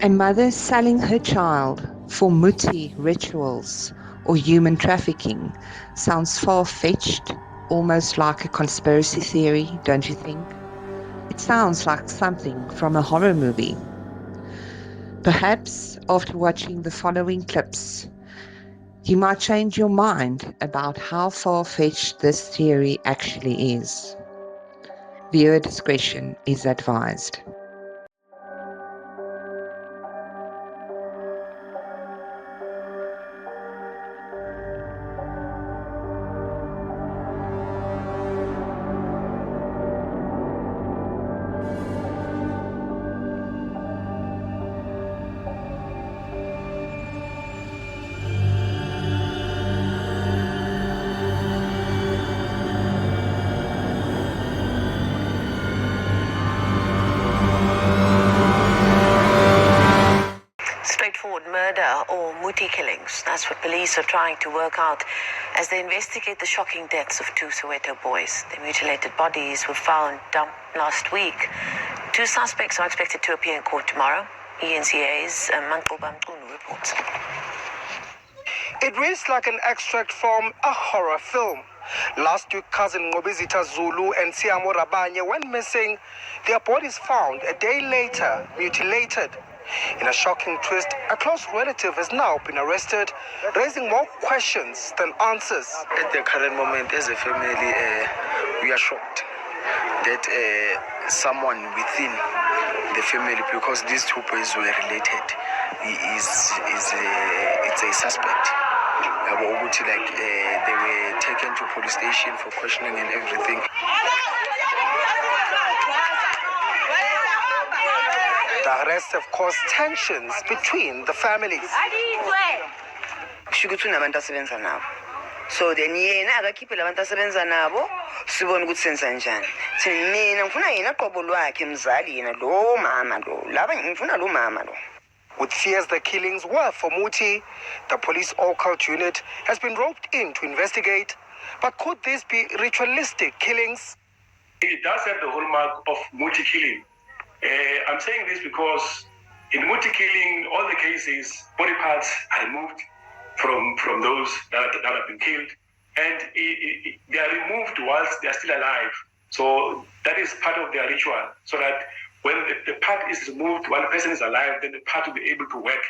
A mother selling her child for MUTHI rituals or human trafficking sounds far-fetched, almost like a conspiracy theory, don't you think? It sounds like something from a horror movie. Perhaps after watching the following clips, you might change your mind about how far-fetched this theory actually is. Viewer discretion is advised. Straightforward murder or MUTHI killings. That's what police are trying to work out as they investigate the shocking deaths of two Soweto boys. Their mutilated bodies were found dumped last week. Two suspects are expected to appear in court tomorrow. ENCA's Mankoba Mqunu reports. It reads like an extract from a horror film. Last week, cousin Ngobizita Zulu and Siamo Rabanye went missing. Their bodies found a day later, mutilated. In a shocking twist, a close relative has now been arrested, raising more questions than answers. At the current moment, as a family, we are shocked that someone within the family, because these two boys were related, it's a suspect. They were taken to police station for questioning and everything. The arrests have caused tensions between the families. So then yena akakhiphe labantu asebenza nabo sibone ukuthi senza njani. Mina ngifuna yena qobo lwakhe mzali yena lo mama lo. Laba ngifuna lo mama lo. With fears the killings were for MUTHI, the police occult unit has been roped in to investigate. But could these be ritualistic killings? It does have the hallmark of MUTHI killing. I'm saying this because in MUTHI killing, all the cases, body parts are removed from those that have been killed, and they are removed whilst they are still alive. So that is part of their ritual, so that when the part is removed while the person is alive, then the part will be able to work.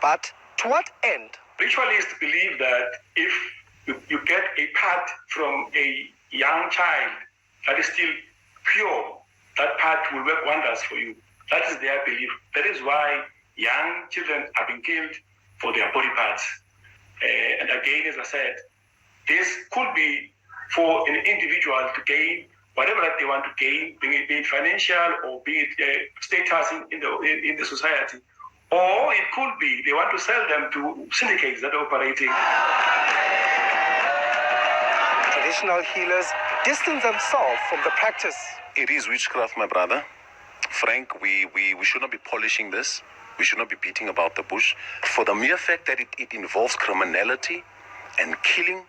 But to what end? Ritualists believe that if you get a part from a young child that is still pure, that part will work wonders for you. That is their belief. That is why young children are being killed for their body parts. And again, as I said, this could be for an individual to gain whatever that they want to gain, be it financial or be it status in the society. Or it could be they want to sell them to syndicates that are operating. Traditional healers distance themselves from the practice. It is witchcraft, my brother. Frank, we should not be polishing this. We should not be beating about the bush. For the mere fact that it involves criminality and killing,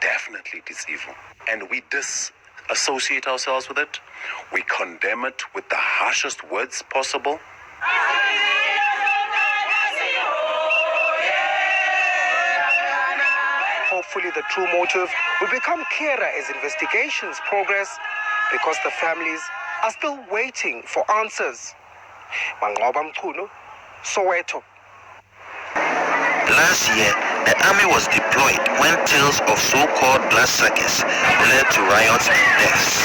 definitely it is evil. And we disassociate ourselves with it. We condemn it with the harshest words possible. Hopefully the true motive will become clearer as investigations progress, because the families are still waiting for answers. Mangoba Mqunu, Soweto. Last year, the army was deployed when tales of so-called bloodsuckers led to riots and deaths.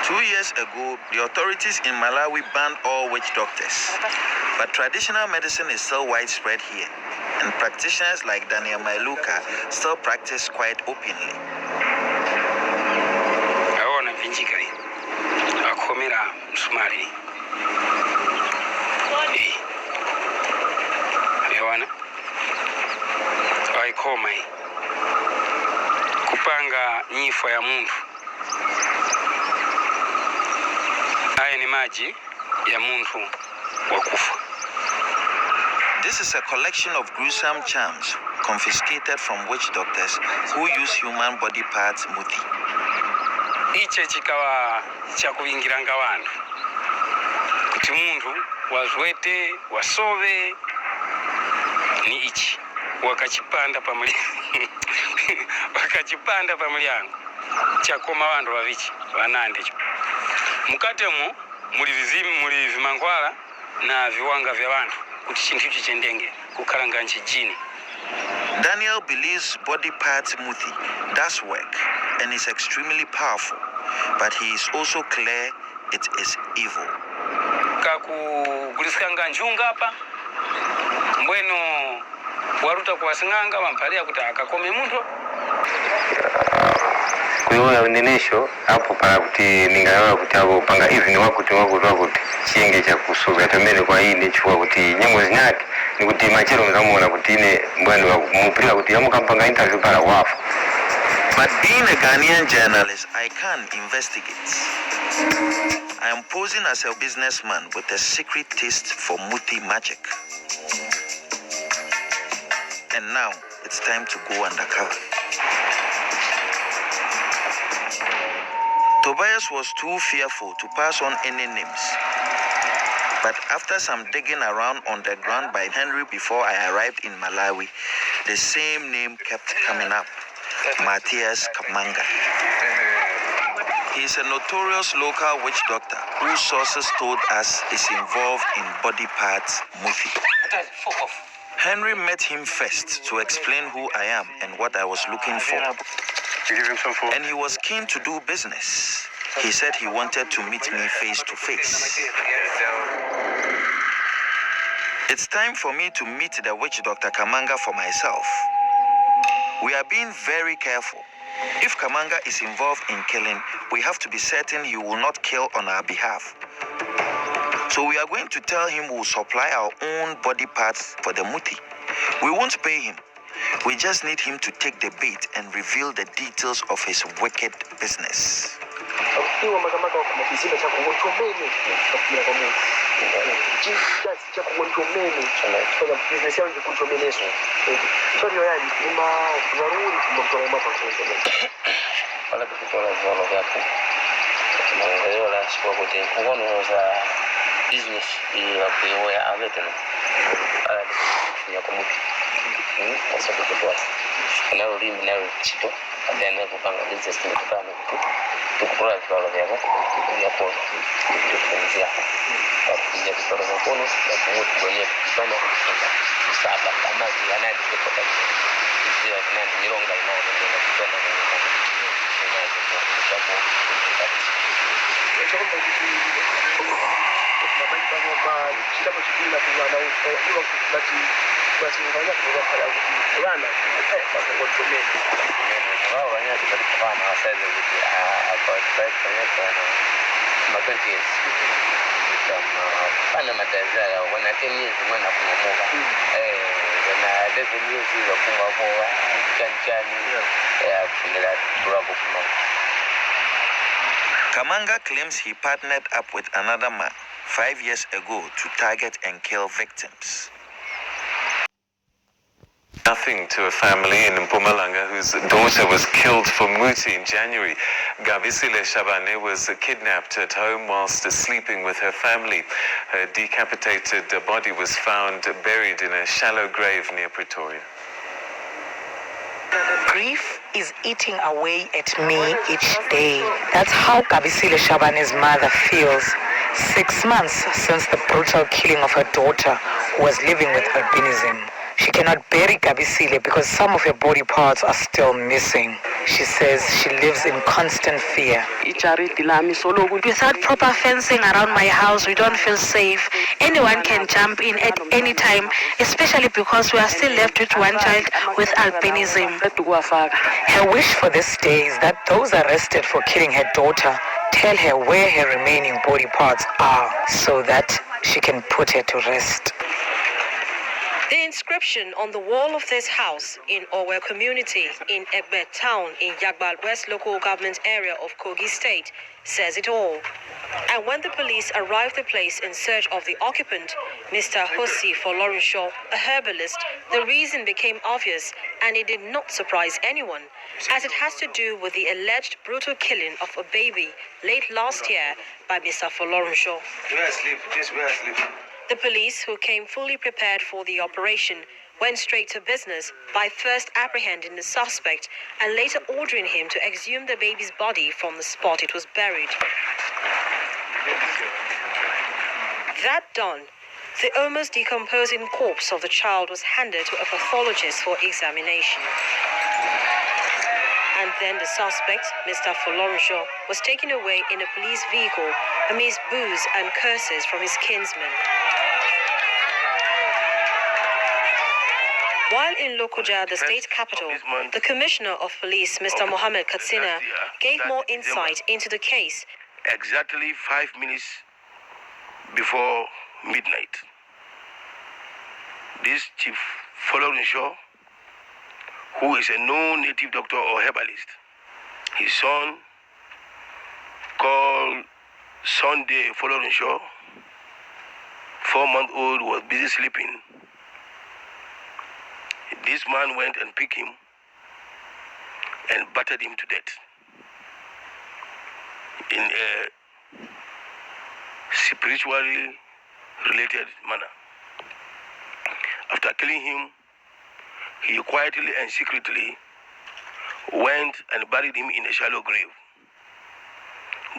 2 years ago, the authorities in Malawi banned all witch doctors. But traditional medicine is still widespread here, and practitioners like Daniel Mailuka still practice quite openly. Kupanga nyifo ya mundu. Haya ni maji ya mundu wa kufa. This is a collection of gruesome charms confiscated from witch doctors who use human body parts MUTHI. iche chikawa cha kuvingiranga vanhu kuti muntu wazwete wasove ni ichi wakachipanda pamulyango chakoma vanhu vavichi vanande mukatemo muli vimangwala na viwanga vya vanhu kuti chinthu ichi chendenge kukhalanga nchijini. Daniel believes body parts MUTHI does work and is extremely powerful, but he is also clear it is evil. Kakugulisikanga njunga hapa mbweno waruta kuwasinganga wampalia kuti akakome muntu kuiona nenesho hapo para kuti ningaona kuti abo panga even wakuti chienge cha kusuga tamene kwa hii nechukua kuti nyengo zinyake ni kuti machero mzamuona kuti ine mbwendo mupira kuti yamukampanga interview para wafu. But being a Ghanaian journalist, I can't investigate. I am posing as a businessman with a secret taste for MUTHI magic. And now it's time to go undercover. Tobias was too fearful to pass on any names. But after some digging around on the ground by Henry before I arrived in Malawi, the same name kept coming up, Matthias Kamanga. He is a notorious local witch doctor whose sources told us is involved in body parts MUTHI. Henry met him first to explain who I am and what I was looking for. And he was keen to do business. He said he wanted to meet me face to face. It's time for me to meet the witch Dr. Kamanga for myself. We are being very careful. If Kamanga is involved in killing, we have to be certain he will not kill on our behalf. So we are going to tell him we'll supply our own body parts for the MUTHI. We won't pay him. We just need him to take the bait and reveal the details of his wicked business. Kamanga claims he partnered up with another man 5 years ago to target and kill victims. Nothing to a family in Mpumalanga whose daughter was killed for MUTHI in January. Gabisile Shabane was kidnapped at home whilst sleeping with her family. Her decapitated body was found buried in a shallow grave near Pretoria. Grief is eating away at me each day. That's how Gabisile Shabane's mother feels 6 months since the brutal killing of her daughter, who was living with albinism. She cannot bury Gabisile because some of her body parts are still missing. She says she lives in constant fear. Without proper fencing around my house, we don't feel safe. Anyone can jump in at any time, especially because we are still left with one child with albinism. Her wish for this day is that those arrested for killing her daughter tell her where her remaining body parts are so that she can put her to rest. The inscription on the wall of this house in Owe community in Egbe town in Yagbal West local government area of Kogi State says it all. And when the police arrived at the place in search of the occupant, Mr. Hosi Folorenshaw, a herbalist, the reason became obvious, and it did not surprise anyone, as it has to do with the alleged brutal killing of a baby late last year by Mr. Folorenshaw. The police, who came fully prepared for the operation, went straight to business by first apprehending the suspect and later ordering him to exhume the baby's body from the spot it was buried. That done, the almost decomposing corpse of the child was handed to a pathologist for examination. And then the suspect, Mr. Folorenshaw, was taken away in a police vehicle amidst boos and curses from his kinsmen. While in Lokoja, the state capital, the Commissioner of Police, Mr. Mohammed Katsina, gave more insight into the case. Exactly 5 minutes before midnight, this Chief Folorenshaw, who is a known native doctor or herbalist, his son, called Sunday Folorenshaw, 4-month-old, was busy sleeping. This man went and picked him and battered him to death in a spiritually related manner. After killing him, he quietly and secretly went and buried him in a shallow grave.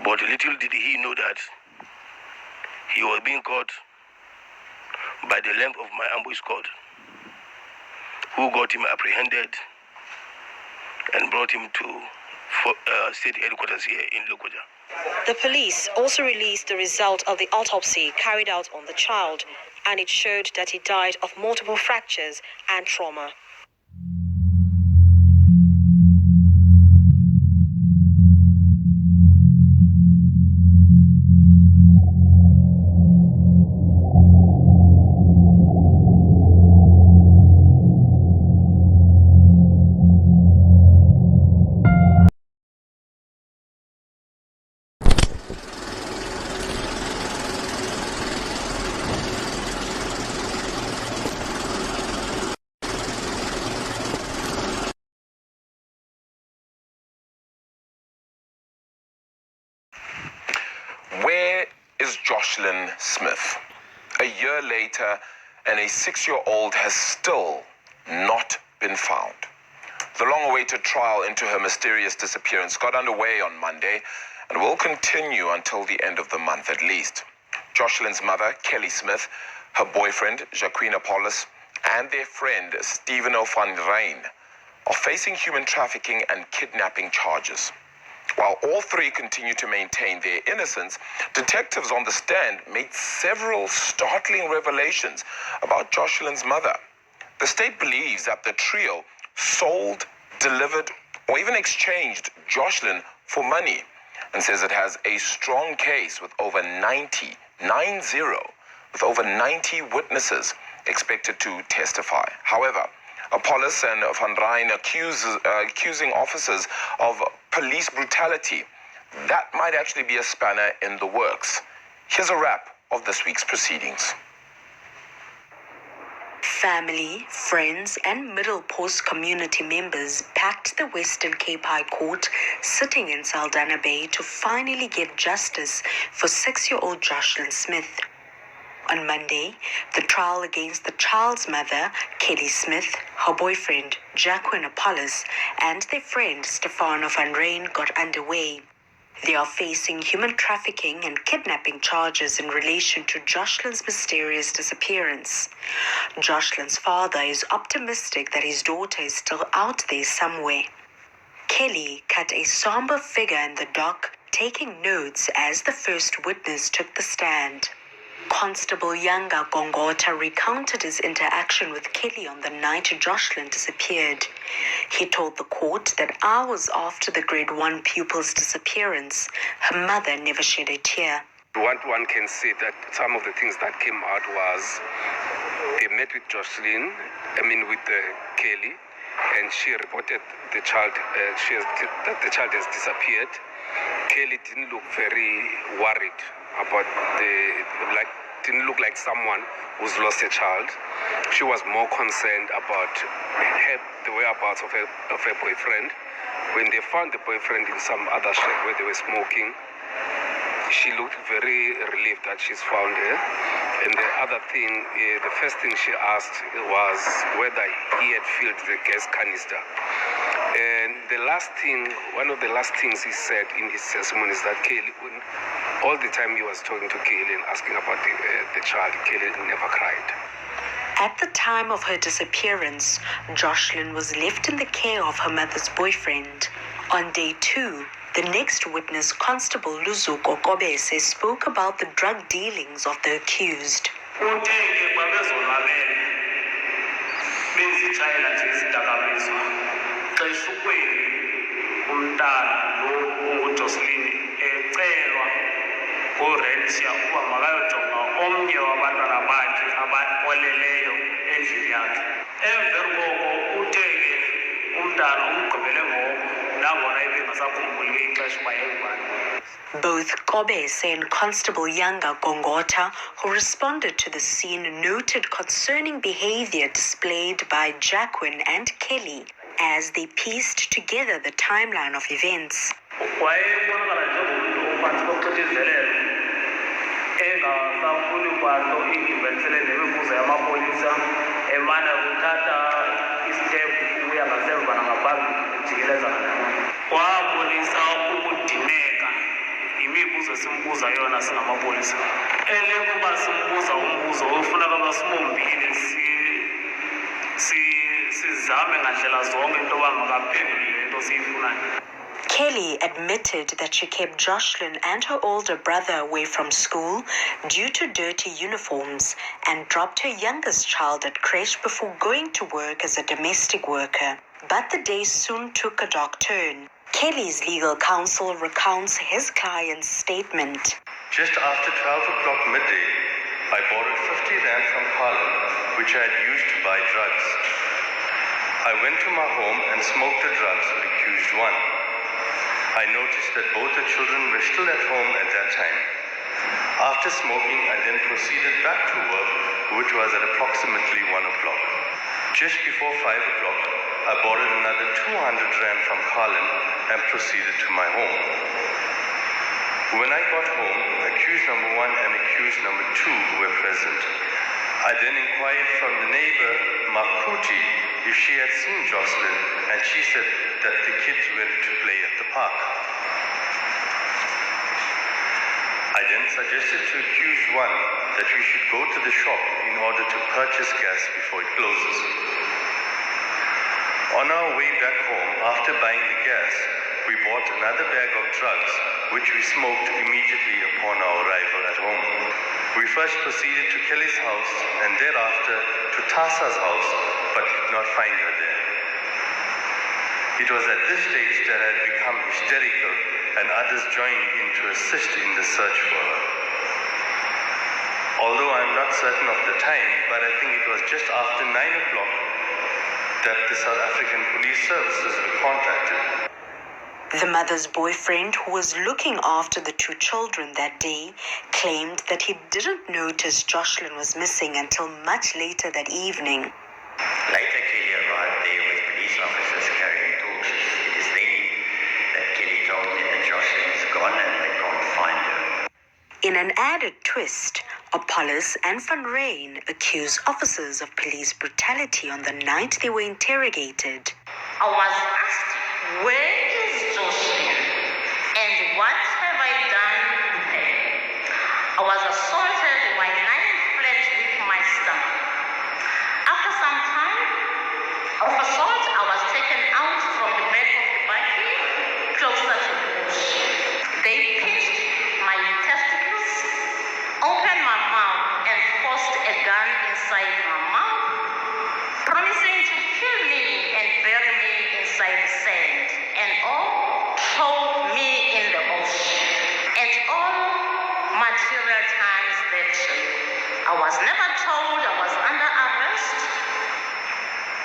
But little did he know that he was being caught by the length of my ambush cord, who got him apprehended and brought him to state headquarters here in Lokoja. The police also released the result of the autopsy carried out on the child, and it showed that he died of multiple fractures and trauma. Where is Joshlin Smith? A year later, and a 6-year-old has still not been found. The long-awaited trial into her mysterious disappearance got underway on Monday and will continue until the end of the month at least. Joshlin's mother, Kelly Smith, her boyfriend, Jacqueline Paulus, and their friend, Stephen van Rijn, are facing human trafficking and kidnapping charges. While all three continue to maintain their innocence, detectives on the stand made several startling revelations about Joshlin's mother. The state believes that the trio sold, delivered, or even exchanged Joshlin for money, and says it has a strong case with over 90 witnesses expected to testify. However, Paulus and Van Rijn accusing officers of police brutality. That might actually be a spanner in the works. Here's a wrap of this week's proceedings. Family, friends, and Middle Post community members packed the Western Cape High Court, sitting in Saldanha Bay to finally get justice for 6-year-old Joshlin Smith. On Monday, the trial against the child's mother, Kelly Smith, her boyfriend, Jacqueline Paulus, and their friend, Stefano van Rijn, got underway. They are facing human trafficking and kidnapping charges in relation to Joshlin's mysterious disappearance. Joshlin's father is optimistic that his daughter is still out there somewhere. Kelly cut a somber figure in the dock, taking notes as the first witness took the stand. Constable Yanga Gongota recounted his interaction with Kelly on the night Joshlin disappeared. He told the court that hours after the grade 1 pupil's disappearance, her mother never shed a tear. What one can say that some of the things that came out was they met with Joshlin, with Kelly, and she reported the child, that the child has disappeared. Kelly didn't look very worried about didn't look like someone who's lost a child. She was more concerned about the whereabouts of her boyfriend. When they found the boyfriend in some other shed where they were smoking, she looked very relieved that she's found her. And the other thing, the first thing she asked was whether he had filled the gas canister. And one of the last things he said in his testimony is that Kelly, all the time he was talking to Kelly and asking about the child, Kelly never cried. At the time of her disappearance, Joshlin was left in the care of her mother's boyfriend. On day 2, the next witness, Constable Luzuko Kobese, spoke about the drug dealings of the accused. Both Kobese and Constable Yanga Gongota, who responded to the scene, noted concerning behavior displayed by Jacqueline and Kelly as they pieced together the timeline of events. Kelly admitted that she kept Joshlin and her older brother away from school due to dirty uniforms and dropped her youngest child at creche before going to work as a domestic worker. But the day soon took a dark turn. Kelly's legal counsel recounts his client's statement. Just after 12 o'clock midday, I borrowed 50 rand from Colin, which I had used to buy drugs. I went to my home and smoked the drugs with accused one. I noticed that both the children were still at home at that time. After smoking, I then proceeded back to work, which was at approximately 1 o'clock. Just before 5 o'clock, I borrowed another 200 rand from Colin and proceeded to my home. When I got home, accused number 1 and accused number 2 were present. I then inquired from the neighbor, Makuti, if she had seen Joshlin, and she said that the kids went to play at the park. I then suggested to accused 1 that we should go to the shop in order to purchase gas before it closes. On our way back home, after buying the gas, we bought another bag of drugs, which we smoked immediately upon our arrival at home. We first proceeded to Kelly's house and thereafter to Tasa's house, but did not find her there. It was at this stage that I had become hysterical and others joined in to assist in the search for her. Although I am not certain of the time, but I think it was just after 9 o'clock that the South African Police Services were contacted. The mother's boyfriend, who was looking after the 2 children that day, claimed that he didn't notice Joshlin was missing until much later that evening. Later, Kelly arrived there with police officers carrying torches. It is then that Kelly told me that Joshlin is gone and they can't find her. In an added twist, Apollos and Van Ryn accuse officers of police brutality on the night they were interrogated. I was asked, where is Joshlin? And what have I done with her? I was assaulted while lying flat with my stomach. After some time of assault, I was taken out from the back of the buggy closer to the bush. They pinched my testicles, opened my mouth, and forced a gun inside my mouth, promising to kill me and bury me inside the sand, and all throw me in the ocean. And all material times that I was never told I was under arrest.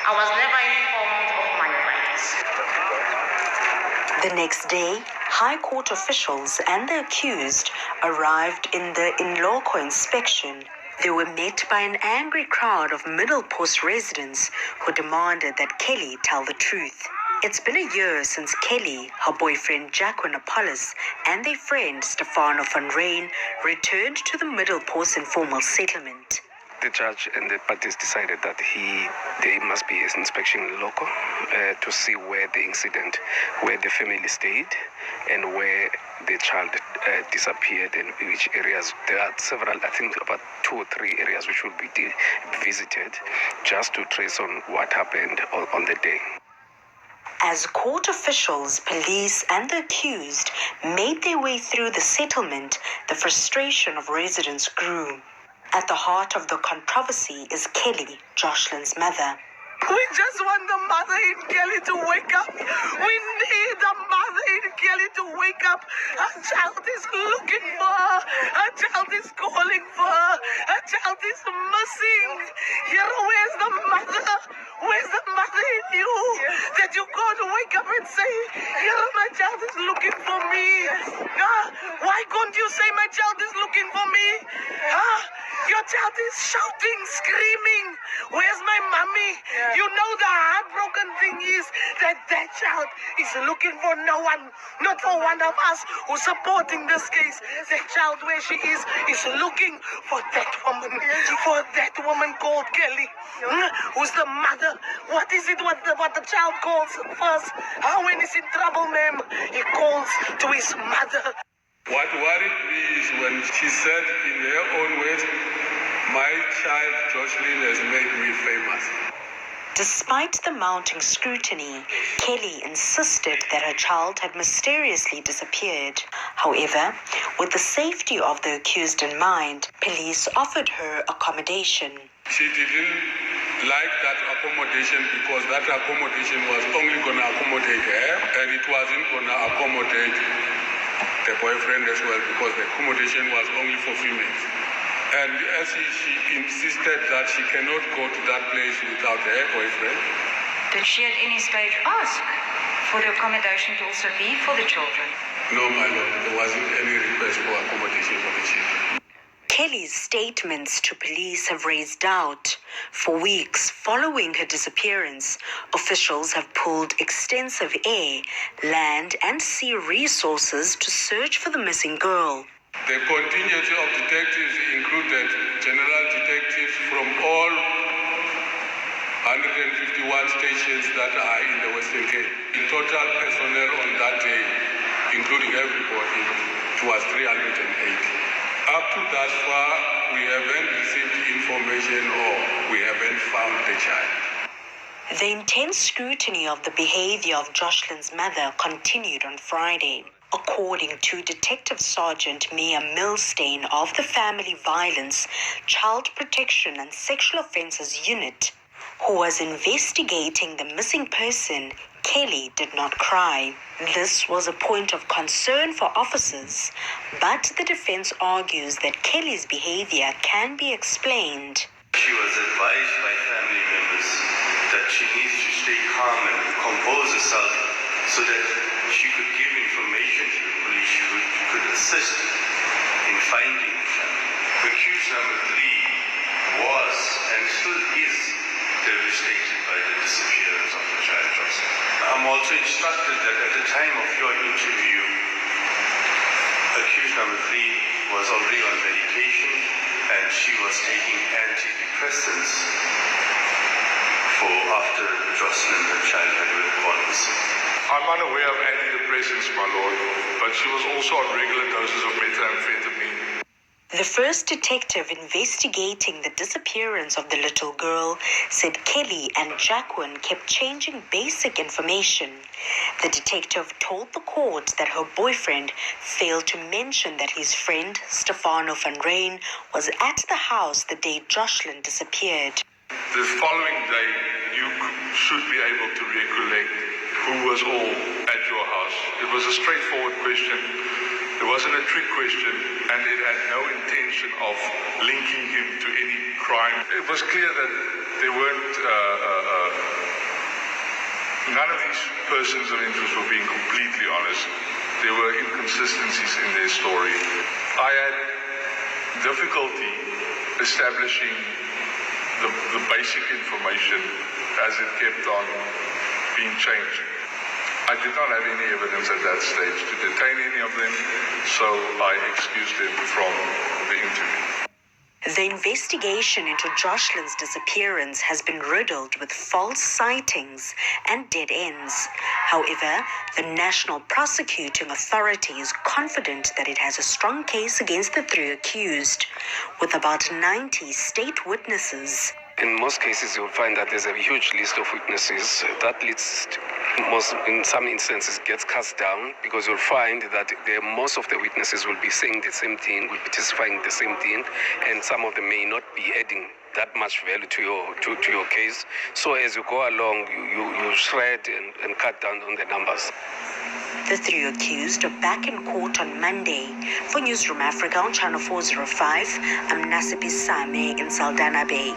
I was never informed of my rights. The next day, High Court officials and the accused arrived in the in-loco inspection. They were met by an angry crowd of Middle Post residents who demanded that Kelly tell the truth. It's been a year since Kelly, her boyfriend Jacqueline Apollos, and their friend Stefano van Rijn returned to the Middle Post informal settlement. The judge and the parties decided that there must be an inspection local to see where the family stayed and where the child disappeared and which areas. There are several, I think about 2 or 3 areas which will be visited just to trace on what happened on the day. As court officials, police, and the accused made their way through the settlement, the frustration of residents grew. At the heart of the controversy is Kelly, Joshlin's mother. We just want the mother in Kelly to wake up. We need the mother in Kelly to wake up. Her child is looking for her. Her child is calling for her. Her child is missing. Here, where's the mother? Where's the mother in you? That you can't wake up and say, here, my child is looking for me. Why can't you say my child is looking for me? Your child is shouting, screaming. Where's my mommy? You know the heartbroken thing is that child is looking for no one, not for one of us who's supporting this case. That child where she is looking for that woman called Kelly. Who's the mother? What is it what the child calls first? When he's in trouble, ma'am, he calls to his mother. What worried me is when she said in her own words, my child Joshlin has made me famous. Despite the mounting scrutiny, Kelly insisted that her child had mysteriously disappeared. However, with the safety of the accused in mind, police offered her accommodation. She didn't like that accommodation because that accommodation was only going to accommodate her and it wasn't going to accommodate the boyfriend as well because the accommodation was only for females. And as she insisted that she cannot go to that place without her boyfriend. Did she at any stage ask for the accommodation to also be for the children? No, my lord, there wasn't any request for accommodation for the children. Kelly's statements to police have raised doubt. For weeks following her disappearance, officials have pulled extensive air, land, and sea resources to search for the missing girl. The contingent of detectives included general detectives from all 151 stations that are in the Western Cape. In total personnel on that day, including everybody, it was 380. Up to that far, we haven't received information or we haven't found the child. The intense scrutiny of the behavior of Joshlin's mother continued on Friday. According to Detective Sergeant Mia Milstein of the Family Violence, Child Protection and Sexual Offences Unit, who was investigating the missing person, Kelly did not cry. This was a point of concern for officers, but the defense argues that Kelly's behavior can be explained. She was advised by family members that she needs to stay calm and compose herself so that she could give information to the police who could assist in finding the child. Accused number 3 was and still is devastated by the disappearance of the child. I'm also instructed that at the time of your interview, accused number 3 was already on medication and she was taking antidepressants for after Joshlin, the child, had gone missing. I'm unaware of antidepressants, my lord, but she was also on regular doses of methamphetamine. The first detective investigating the disappearance of the little girl said Kelly and Jacqueline kept changing basic information. The detective told the court that her boyfriend failed to mention that his friend, Stefano van Rijn, was at the house the day Joshlin disappeared. The following day, you should be able to recollect who was all at your house. It was a straightforward question. It wasn't a trick question, and it had no intention of linking him to any crime. It was clear that there weren't, none of these persons of interest were being completely honest. there were inconsistencies in their story. I had difficulty establishing the basic information as it kept on being changed. I did not have any evidence at that stage to detain any of them, so I excused them from the interview. The investigation into Joshlin's disappearance has been riddled with false sightings and dead ends. However, the National Prosecuting Authority is confident that it has a strong case against the three accused, with about 90 state witnesses. In most cases, you'll find that there's a huge list of witnesses. That list, in some instances, gets cast down because you'll find that most of the witnesses will be saying the same thing, will be testifying the same thing, and some of them may not be adding that much value to your case. So as you go along, you shred and cut down on the numbers. The three accused are back in court on Monday. For Newsroom Africa on Channel 405, I'm Nasipi Same in Saldanha Bay.